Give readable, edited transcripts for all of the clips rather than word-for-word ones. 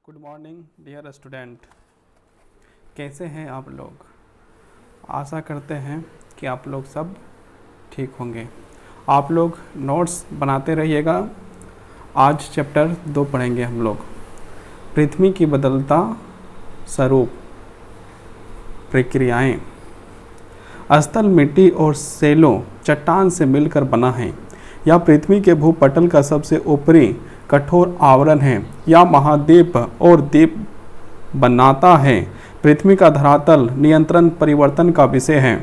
Good morning dear student. कैसे हैं आप लोग? आशा करते हैं कि आप लोग सब ठीक होंगे। आप लोग नोट्स बनाते रहिएगा। आज चैप्टर 2 पढ़ेंगे हम लोग, पृथ्वी की बदलता स्वरूप प्रक्रियाएं। स्थल मिट्टी और सेलों चट्टान से मिलकर बना है। यह पृथ्वी के भूपटल का सबसे ऊपरी कठोर आवरण है। यह महाद्वीप और द्वीप बनाता है। पृथ्वी का धरातल नियंत्रण परिवर्तन का विषय है।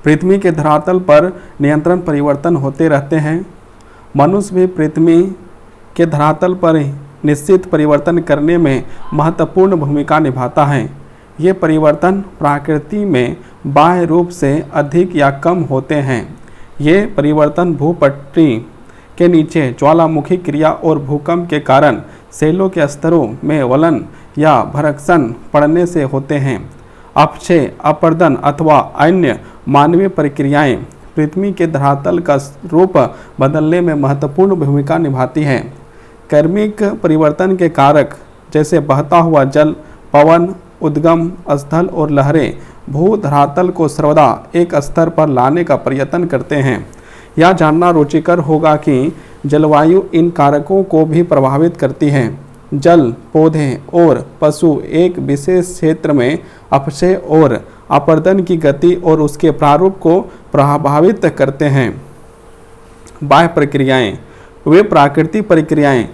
पृथ्वी के धरातल पर नियंत्रण परिवर्तन होते रहते हैं। मनुष्य भी पृथ्वी के धरातल पर निश्चित परिवर्तन करने में महत्वपूर्ण भूमिका निभाता है। ये परिवर्तन प्रकृति में बाह्य रूप से अधिक या कम होते हैं। ये परिवर्तन भूपट्टी के नीचे ज्वालामुखी क्रिया और भूकंप के कारण सेलों के स्तरों में वलन या भरकसन पड़ने से होते हैं। अपक्षय, अपर्दन अथवा अन्य मानवीय प्रक्रियाएं पृथ्वी के धरातल का रूप बदलने में महत्वपूर्ण भूमिका निभाती हैं। कर्मिक परिवर्तन के कारक जैसे बहता हुआ जल, पवन, उद्गम स्थल और लहरें भू धरातल को सर्वदा एक स्तर पर लाने का प्रयत्न करते हैं। यह जानना रुचिकर होगा कि जलवायु इन कारकों को भी प्रभावित करती है। जल, पौधे और पशु एक विशेष क्षेत्र में अपक्षय और अपर्दन की गति और उसके प्रारूप को प्रभावित करते हैं। बाह्य प्रक्रियाएं वे प्राकृतिक प्रक्रियाएं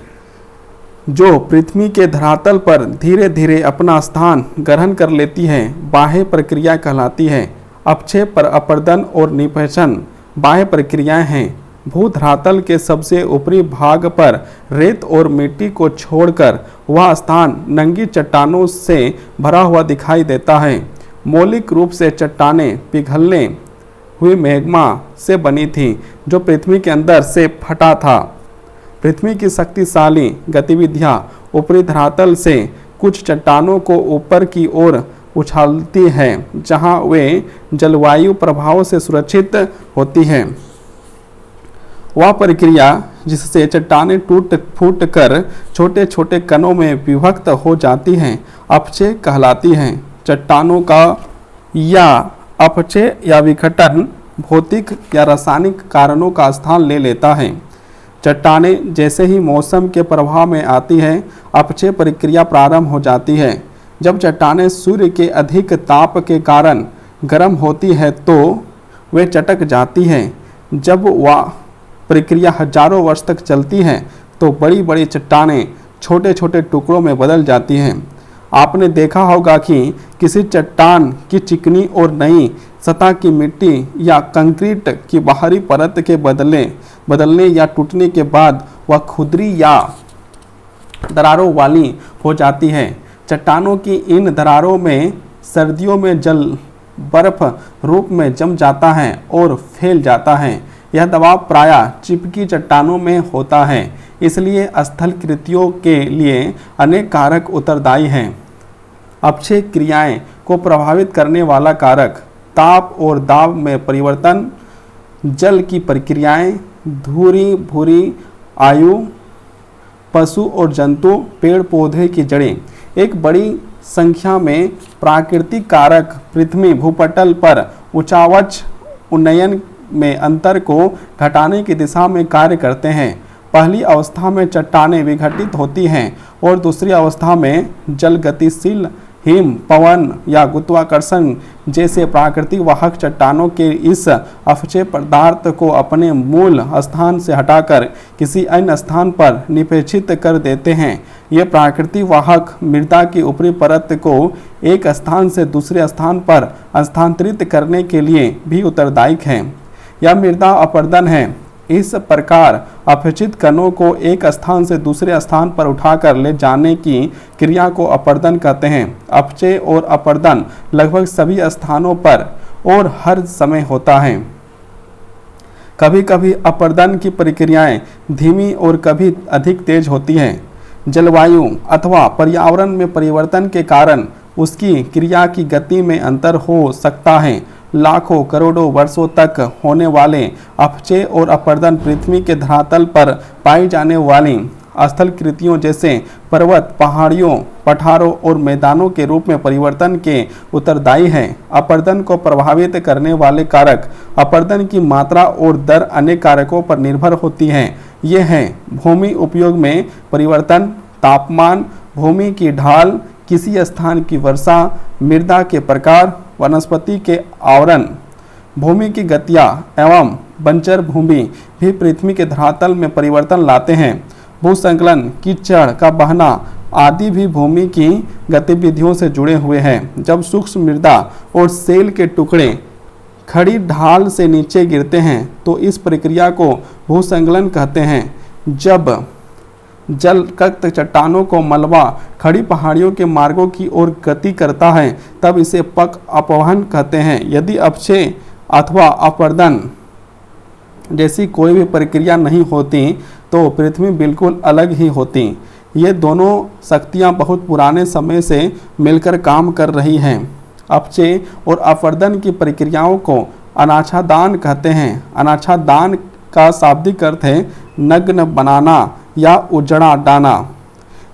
जो पृथ्वी के धरातल पर धीरे धीरे अपना स्थान ग्रहण कर लेती हैं, बाह्य प्रक्रिया कहलाती है। अपक्षय पर अपर्दन और निपैशन बाह्य प्रक्रियाएं हैं। भूधरातल के सबसे ऊपरी भाग पर रेत और मिट्टी को छोड़कर वह स्थान नंगी चट्टानों से भरा हुआ दिखाई देता है। मौलिक रूप से चट्टानें पिघलने हुई मैग्मा से बनी थी जो पृथ्वी के अंदर से फटा था। पृथ्वी की शक्तिशाली गतिविधियां ऊपरी धरातल से कुछ चट्टानों को ऊपर की ओर उछालती हैं, जहां वे जलवायु प्रभावों से सुरक्षित होती हैं। वह प्रक्रिया जिससे चट्टानें टूट फूट कर छोटे छोटे कणों में विभक्त हो जाती हैं, अपक्षय कहलाती हैं। चट्टानों का या अपक्षय या विघटन भौतिक या रासायनिक कारणों का स्थान ले लेता है। चट्टानें जैसे ही मौसम के प्रभाव में आती हैं, अपक्षय प्रक्रिया प्रारंभ हो जाती है। जब चट्टानें सूर्य के अधिक ताप के कारण गर्म होती है तो वे चटक जाती हैं। जब वह प्रक्रिया हजारों वर्ष तक चलती है तो बड़ी बड़ी चट्टानें छोटे छोटे टुकड़ों में बदल जाती हैं। आपने देखा होगा कि किसी चट्टान की चिकनी और नई सतह की मिट्टी या कंक्रीट की बाहरी परत के बदलने या टूटने के बाद वह खुरदरी या दरारों वाली हो जाती है। चट्टानों की इन दरारों में सर्दियों में जल बर्फ रूप में जम जाता है और फैल जाता है। यह दबाव प्रायः चिपकी चट्टानों में होता है, इसलिए स्थल कृतियों के लिए अनेक कारक उत्तरदायी हैं। अपक्षय क्रियाएं को प्रभावित करने वाला कारक ताप और दाब में परिवर्तन, जल की प्रक्रियाएं, धूरी भूरी आयु, पशु और जंतु, पेड़ पौधे की जड़ें। एक बड़ी संख्या में प्राकृतिक कारक पृथ्वी भूपटल पर उच्चावच उन्नयन में अंतर को घटाने की दिशा में कार्य करते हैं। पहली अवस्था में चट्टानें विघटित होती हैं और दूसरी अवस्था में जल गतिशील हिम, पवन या गुरुत्वाकर्षण जैसे प्राकृतिक वाहक चट्टानों के इस अपक्षय पदार्थ को अपने मूल स्थान से हटाकर किसी अन्य स्थान पर निक्षेपित कर देते हैं। ये प्राकृतिक वाहक मृदा की ऊपरी परत को एक स्थान से दूसरे स्थान पर स्थानांतरित करने के लिए भी उत्तरदायी हैं। यह मृदा अपर्दन है। इस प्रकार अपक्षित कणों को एक स्थान से दूसरे स्थान पर उठाकर ले जाने की क्रिया को अपर्दन कहते हैं। अपक्षय और अपर्दन लगभग सभी स्थानों पर और हर समय होता है। कभी कभी अपर्दन की प्रक्रियाएं धीमी और कभी अधिक तेज होती हैं। जलवायु अथवा पर्यावरण में परिवर्तन के कारण उसकी क्रिया की गति में अंतर हो सकता है। लाखों करोड़ों वर्षों तक होने वाले अपक्षय और अपर्दन पृथ्वी के धरातल पर पाई जाने वाली स्थल कृतियों जैसे पर्वत, पहाड़ियों, पठारों और मैदानों के रूप में परिवर्तन के उत्तरदायी हैं। अपर्दन को प्रभावित करने वाले कारक, अपर्दन की मात्रा और दर अनेक कारकों पर निर्भर होती हैं। ये हैं भूमि उपयोग में परिवर्तन, तापमान, भूमि की ढाल, किसी स्थान की वर्षा, मृदा के प्रकार, वनस्पति के आवरण। भूमि की गतियाँ एवं बंजर भूमि भी पृथ्वी के धरातल में परिवर्तन लाते हैं। भूसंकलन, कीचड़ का बहना आदि भी भूमि की गतिविधियों से जुड़े हुए हैं। जब सूक्ष्म मृदा और सेल के टुकड़े खड़ी ढाल से नीचे गिरते हैं तो इस प्रक्रिया को भूसंकलन कहते हैं। जब जलकक्त चट्टानों को मलबा खड़ी पहाड़ियों के मार्गों की ओर गति करता है तब इसे पक अपवहन कहते हैं। यदि अपक्षय अथवा अपर्दन जैसी कोई भी प्रक्रिया नहीं होती तो पृथ्वी बिल्कुल अलग ही होती। ये दोनों शक्तियाँ बहुत पुराने समय से मिलकर काम कर रही हैं। अपक्षय और अपर्दन की प्रक्रियाओं को अनाच्छादन कहते हैं। अनाच्छादन का शाब्दिक अर्थ है नग्न बनाना या उजड़ा डालना।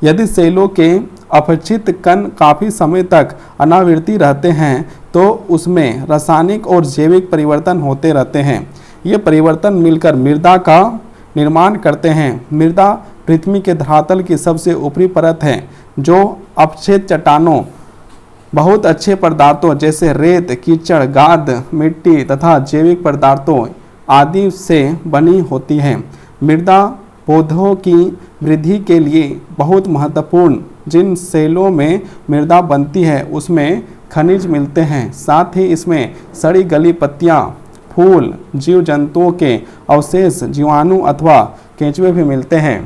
यदि सेलों के अपक्षित कण काफ़ी समय तक अनावृति रहते हैं तो उसमें रासायनिक और जैविक परिवर्तन होते रहते हैं। ये परिवर्तन मिलकर मृदा का निर्माण करते हैं। मृदा पृथ्वी के धरातल की सबसे ऊपरी परत है जो अपक्षेद चट्टानों, बहुत अच्छे पदार्थों जैसे रेत, कीचड़, गाद, मिट्टी तथा जैविक पदार्थों आदि से बनी होती है। मृदा पौधों की वृद्धि के लिए बहुत महत्वपूर्ण। जिन सेलों में मृदा बनती है उसमें खनिज मिलते हैं। साथ ही इसमें सड़ी गली पत्तियाँ, फूल, जीव जंतुओं के अवशेष, जीवाणु अथवा केंचुए भी मिलते हैं।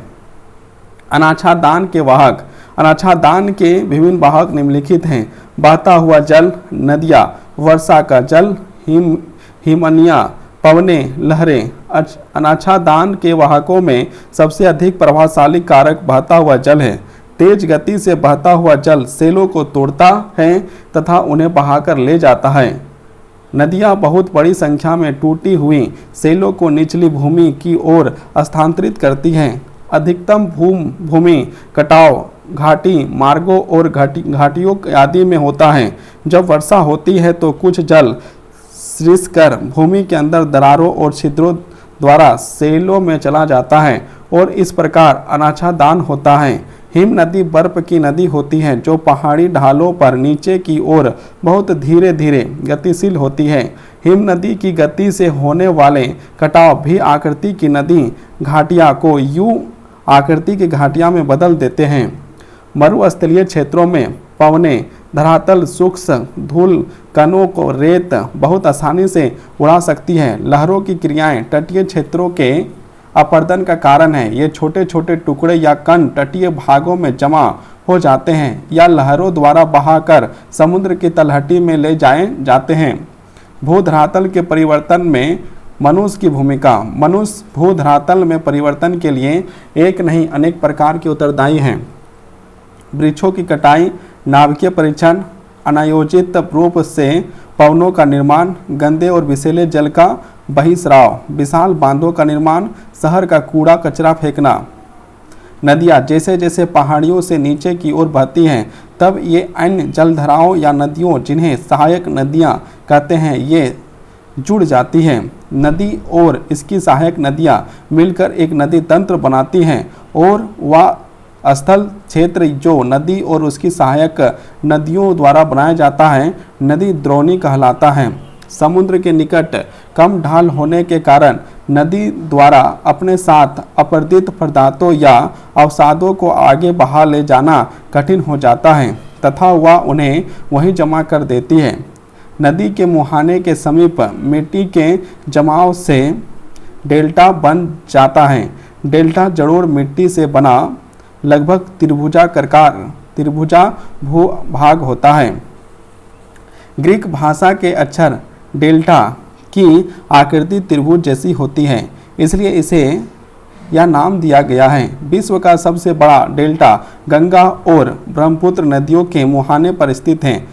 अनाच्छादन के वाहक, अनाच्छादन के विभिन्न वाहक निम्नलिखित हैं। बहता हुआ जल, नदियाँ, वर्षा का जल, हिमनियाँ, पवनें, लहरें। अनाच्छादन के वाहकों में सबसे अधिक प्रभावशाली कारक बहता हुआ जल है। तेज गति से बहता हुआ जल सेलों को तोड़ता है तथा उन्हें बहाकर ले जाता है। नदियाँ बहुत बड़ी संख्या में टूटी हुई सेलों को निचली भूमि की ओर स्थानांतरित करती हैं। अधिकतम भूमि कटाव घाटी मार्गों और घाटियों आदि में होता है। जब वर्षा होती है तो कुछ जल रिसकर भूमि के अंदर दरारों और छिद्रों द्वारा सेलों में चला जाता है और इस प्रकार अनाच्छादन होता है। हिम नदी बर्फ की नदी होती है जो पहाड़ी ढालों पर नीचे की ओर बहुत धीरे धीरे गतिशील होती है। हिम नदी की गति से होने वाले कटाव भी आकृति की नदी घाटियाँ को यू आकृति की घाटियाँ में बदल देते हैं। मरुस्थलीय क्षेत्रों में पवनें धरातल सूक्ष्म धूल कणों को रेत बहुत आसानी से उड़ा सकती है। लहरों की क्रियाएं तटीय क्षेत्रों के अपर्दन का कारण है। ये छोटे छोटे टुकड़े या कण तटीय भागों में जमा हो जाते हैं या लहरों द्वारा बहाकर समुद्र की तलहटी में ले जाए जाते हैं। भूधरातल के परिवर्तन में मनुष्य की भूमिका। मनुष्य भूधरातल में परिवर्तन के लिए एक नहीं अनेक प्रकार के उत्तरदायी हैं। वृक्षों की कटाई, नाभिकीय परीक्षण, अनायोजित रूप से पवनों का निर्माण, गंदे और विषैले जल का बहिस्राव, विशाल बांधों का निर्माण, शहर का कूड़ा कचरा फेंकना। नदियाँ जैसे जैसे पहाड़ियों से नीचे की ओर बहती हैं तब ये अन्य जलधाराओं या नदियों जिन्हें सहायक नदियाँ कहते हैं ये जुड़ जाती हैं। नदी और इसकी सहायक नदियाँ मिलकर एक नदी तंत्र बनाती हैं और वह स्थल क्षेत्र जो नदी और उसकी सहायक नदियों द्वारा बनाया जाता है नदी द्रोणी कहलाता है। समुद्र के निकट कम ढाल होने के कारण नदी द्वारा अपने साथ अपरदित पदार्थों या अवसादों को आगे बहा ले जाना कठिन हो जाता है तथा वह उन्हें वहीं जमा कर देती है। नदी के मुहाने के समीप मिट्टी के जमाव से डेल्टा बन जाता है। डेल्टा जड़ोड़ मिट्टी से बना लगभग त्रिभुजा भूभाग होता है। ग्रीक भाषा के अक्षर डेल्टा की आकृति त्रिभुज जैसी होती है इसलिए इसे यह नाम दिया गया है। विश्व का सबसे बड़ा डेल्टा गंगा और ब्रह्मपुत्र नदियों के मुहाने पर स्थित है।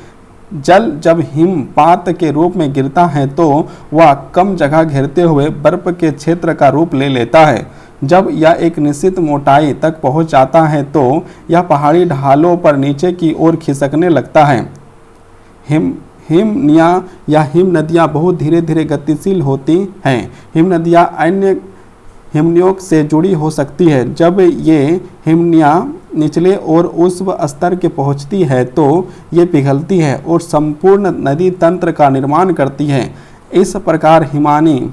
जल जब हिमपात के रूप में गिरता है तो वह कम जगह घेरते हुए बर्फ के क्षेत्र का रूप ले लेता है। जब यह एक निश्चित मोटाई तक पहुंच जाता है तो यह पहाड़ी ढालों पर नीचे की ओर खिसकने लगता है। हिमनियाँ या हिम नदियाँ बहुत धीरे धीरे गतिशील होती हैं। हिम नदियाँ अन्य हिमनियों से जुड़ी हो सकती है। जब ये हिमनियाँ निचले और ऊष्म स्तर के पहुँचती है तो ये पिघलती है और संपूर्ण नदी तंत्र का निर्माण करती है। इस प्रकार हिमानी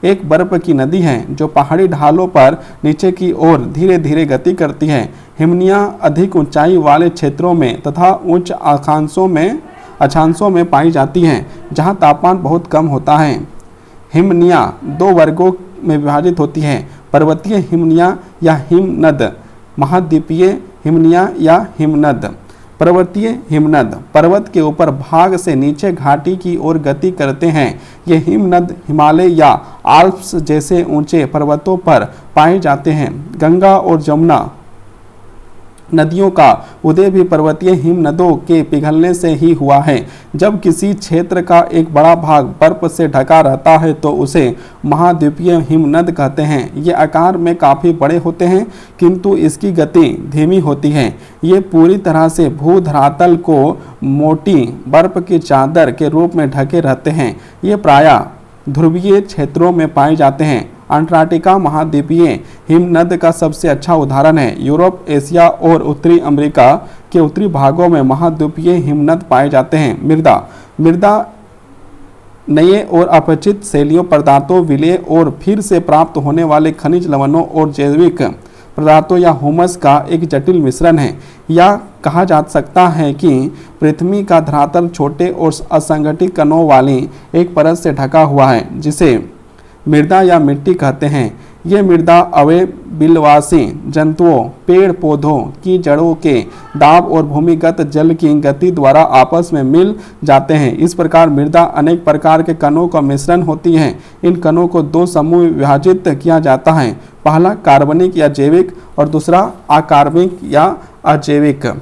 एक बर्फ की नदी है जो पहाड़ी ढालों पर नीचे की ओर धीरे धीरे गति करती है। हिमनियाँ अधिक ऊंचाई वाले क्षेत्रों में तथा उच्च अक्षांशों में पाई जाती हैं जहाँ तापमान बहुत कम होता है। हिमनियाँ दो वर्गों में विभाजित होती हैं, पर्वतीय हिमनियाँ या हिमनद, महाद्वीपीय हिमनियाँ या हिमनद। पर्वतीय हिमनद पर्वत के ऊपर भाग से नीचे घाटी की ओर गति करते हैं। ये हिमनद हिमालय या आल्प्स जैसे ऊंचे पर्वतों पर पाए जाते हैं। गंगा और जमुना नदियों का उदय भी पर्वतीय हिमनदों के पिघलने से ही हुआ है। जब किसी क्षेत्र का एक बड़ा भाग बर्फ से ढका रहता है तो उसे महाद्वीपीय हिमनद कहते हैं। ये आकार में काफ़ी बड़े होते हैं किंतु इसकी गति धीमी होती है। ये पूरी तरह से भूधरातल को मोटी बर्फ की चादर के रूप में ढके रहते हैं। ये प्रायः ध्रुवीय क्षेत्रों में पाए जाते हैं। अंटार्कटिका महाद्वीपीय हिमनद का सबसे अच्छा उदाहरण है। यूरोप, एशिया और उत्तरी अमेरिका के उत्तरी भागों में महाद्वीपीय हिमनद पाए जाते हैं। मृदा नए और अपरिचित शैलियों पदार्थों, विलय और फिर से प्राप्त होने वाले खनिज लवणों और जैविक पदार्थों या हुमस का एक जटिल मिश्रण है। यह कहा जा सकता है कि पृथ्वी का धरातल छोटे और असंगठित कणों वाली एक परत से ढका हुआ है जिसे मृदा या मिट्टी कहते हैं। ये मृदा अवयव बिलवासी जंतुओं, पेड़ पौधों की जड़ों के दाब और भूमिगत जल की गति द्वारा आपस में मिल जाते हैं। इस प्रकार मृदा अनेक प्रकार के कणों का मिश्रण होती है। इन कणों को दो समूह में विभाजित किया जाता है, पहला कार्बनिक या जैविक और दूसरा अकार्बनिक या अजैविक।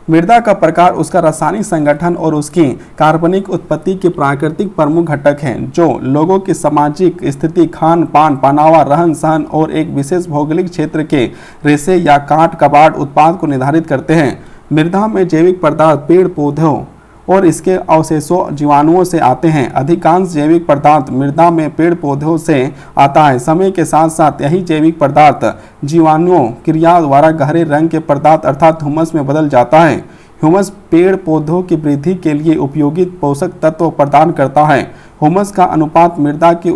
मृदा का प्रकार उसका रासायनिक संगठन और उसकी कार्बनिक उत्पत्ति के प्राकृतिक प्रमुख घटक हैं जो लोगों की सामाजिक स्थिति, खान पान, पहनावा, रहन सहन और एक विशेष भौगोलिक क्षेत्र के रेशे या काट कबाड़ उत्पाद को निर्धारित करते हैं। मृदा में जैविक पदार्थ पेड़ पौधों और इसके अवशेषों जीवाणुओं से आते हैं। अधिकांश जैविक पदार्थ मृदा में पेड़ पौधों से आता है। समय के साथ साथ यही जैविक पदार्थ जीवाणुओं क्रिया द्वारा गहरे रंग के पदार्थ अर्थात ह्यूमस में बदल जाता है। ह्यूमस पेड़ पौधों की वृद्धि के लिए उपयोगी पोषक तत्व प्रदान करता है। ह्यूमस का अनुपात मृदा की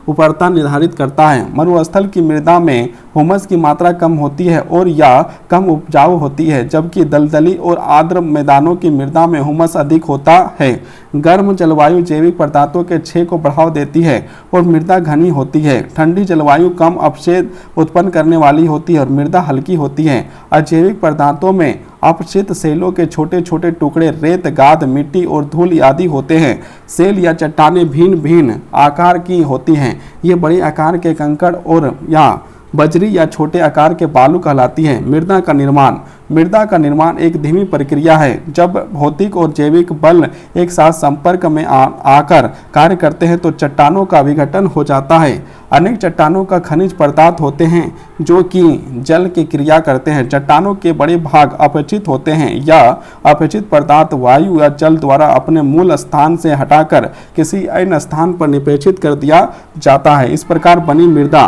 उर्वरता निर्धारित करता है। मरुस्थल की मृदा में ह्यूमस की मात्रा कम होती है और या कम उपजाऊ होती है, जबकि दलदली और आर्द्र मैदानों की मृदा में ह्यूमस अधिक होता है। गर्म जलवायु जैविक पदार्थों के क्षय को बढ़ावा देती है और मृदा घनी होती है। ठंडी जलवायु कम अपक्षेद उत्पन्न करने वाली होती है और मृदा हल्की होती है। अजैविक पदार्थों में अपक्षित सेलों के छोटे छोटे टुकड़े रेत, गाद, मिट्टी और धूल आदि होते हैं। सेल या चट्टानें भिन्न भिन्न आकार की होती हैं। ये बड़े आकार के कंकड़ और या बजरी या छोटे आकार के बालू कहलाती है। मृदा का निर्माण एक धीमी प्रक्रिया है। जब भौतिक और जैविक बल एक साथ संपर्क में आकर कार्य करते हैं तो चट्टानों का विघटन हो जाता है। अनेक चट्टानों का खनिज पदार्थ होते हैं जो कि जल की क्रिया करते हैं। चट्टानों के बड़े भाग अपचित होते हैं या अपचित पदार्थ वायु या जल द्वारा अपने मूल स्थान से हटाकर किसी अन्य स्थान पर निपेक्षित कर दिया जाता है। इस प्रकार बनी मृदा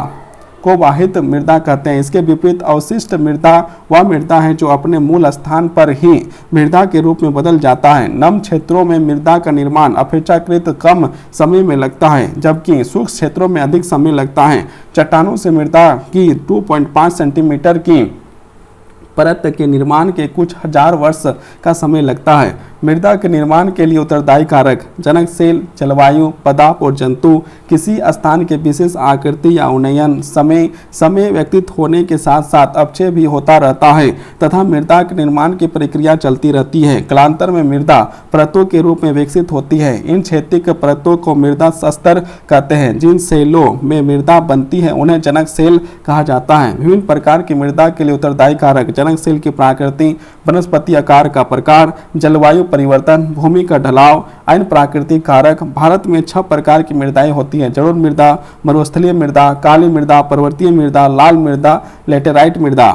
को वाहित मृदा कहते हैं। इसके विपरीत अवशिष्ट मृदा वह मृदा है जो अपने मूल स्थान पर ही मृदा के रूप में बदल जाता है। नम क्षेत्रों में मृदा का निर्माण अपेक्षाकृत कम समय में लगता है, जबकि शुष्क क्षेत्रों में अधिक समय लगता है। चट्टानों से मृदा की 2.5 सेंटीमीटर की परत के निर्माण के कुछ हजार वर्ष का समय लगता है। मृदा के निर्माण के लिए उत्तरदायी कारक जनक सेल, जलवायु, पदार्थ और जंतु किसी स्थान के विशेष आकृति या उन्नयन समय व्यतीत होने के साथ साथ अपक्षय भी होता रहता है तथा मृदा के निर्माण की प्रक्रिया चलती रहती है। कालांतर में मृदा परतों के रूप में विकसित होती है। इन क्षेत्रीय परतों को मृदा स्तर कहते हैं। जिन सेलों में मृदा बनती है उन्हें जनक सेल कहा जाता है। विभिन्न प्रकार की मृदा के लिए उत्तरदायी कारक जनक सेल की प्रकृति, वनस्पति आकार का प्रकार, जलवायु परिवर्तन, भूमि का ढलाव, अन्य प्राकृतिक कारक। भारत में 6 प्रकार की मृदाएं होती हैं: जलोढ़ मृदा, मरुस्थलीय मृदा, काली मृदा, पर्वतीय मृदा, लाल मृदा, लेटेराइट मृदा।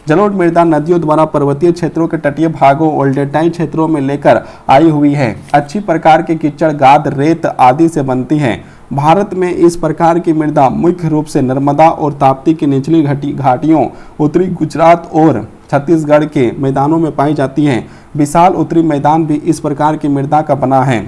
जलोढ़ मृदा नदियों द्वारा पर्वतीय क्षेत्रों के तटीय भागों और डेल्टाई क्षेत्रों में लेकर आई हुई है। अच्छी प्रकार के कीचड़, गाद, रेत आदि से बनती है। भारत में इस प्रकार की मृदा मुख्य रूप से नर्मदा और ताप्ती की निचली घाटियों, उत्तरी गुजरात और छत्तीसगढ़ के मैदानों में पाई जाती हैं। विशाल उत्तरी मैदान भी इस प्रकार की मृदा का बना है।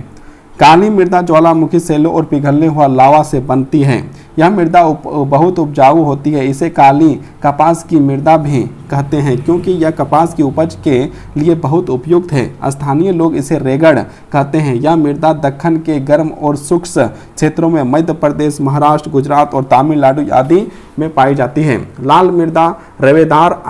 काली मृदा ज्वालामुखी सेलों और पिघलने हुआ लावा से बनती है। यह मृदा बहुत उपजाऊ होती है। इसे काली कपास की मृदा भी कहते हैं क्योंकि यह कपास की उपज के लिए बहुत उपयुक्त है। स्थानीय लोग इसे रेगड़ कहते हैं। यह मृदा दक्कन के गर्म और शुष्क क्षेत्रों में मध्य प्रदेश, महाराष्ट्र, गुजरात और तमिलनाडु आदि में पाई जाती है। लाल मृदा रवेदार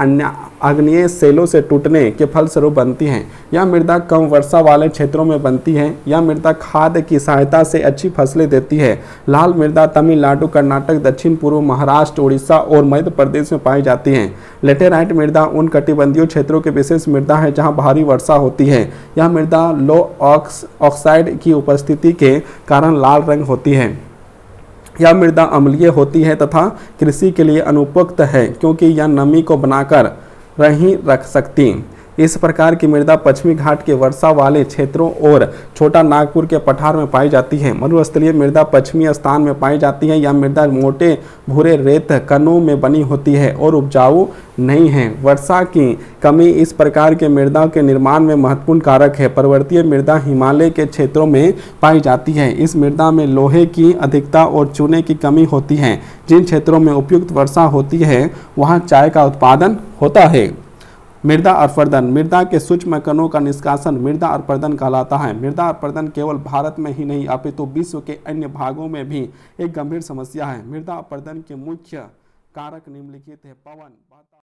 आग्नेय सेलों से टूटने के फलस्वरूप बनती है। यह मृदा कम वर्षा वाले क्षेत्रों में बनती है। यह मृदा खाद की सहायता से अच्छी फसलें देती है। लाल मृदा तमिलनाडु, कर्नाटक, दक्षिण पूर्व महाराष्ट्र, उड़ीसा और मध्य प्रदेश में पाई जाती है। लेटेराइट मृदा उन कटिबंधीय क्षेत्रों की विशेष मृदा है जहां भारी वर्षा होती है। यह मृदा लो ऑक्साइड की उपस्थिति के कारण लाल रंग होती है। यह मृदा अम्लीय होती है तथा कृषि के लिए अनुपयुक्त है क्योंकि यह नमी को बनाकर नहीं रख सकती। इस प्रकार की मृदा पश्चिमी घाट के वर्षा वाले क्षेत्रों और छोटा नागपुर के पठार में पाई जाती है। मरुस्थलीय मृदा पश्चिमी स्थान में पाई जाती है। यह मृदा मोटे भूरे रेत कणों में बनी होती है और उपजाऊ नहीं है। वर्षा की कमी इस प्रकार के मृदा के निर्माण में महत्वपूर्ण कारक है। पर्वतीय मृदा हिमालय के क्षेत्रों में पाई जाती है। इस मृदा में लोहे की अधिकता और चूने की कमी होती है। जिन क्षेत्रों में उपयुक्त वर्षा होती है वहाँ चाय का उत्पादन होता है। मृदा अपरदन, मृदा के सूक्ष्म कणों का निष्कासन मृदा अपरदन कहलाता है। मृदा अपरदन केवल भारत में ही नहीं अपितु विश्व के अन्य भागों में भी एक गंभीर समस्या है। मृदा अपरदन के मुख्य कारक निम्नलिखित है: पवन,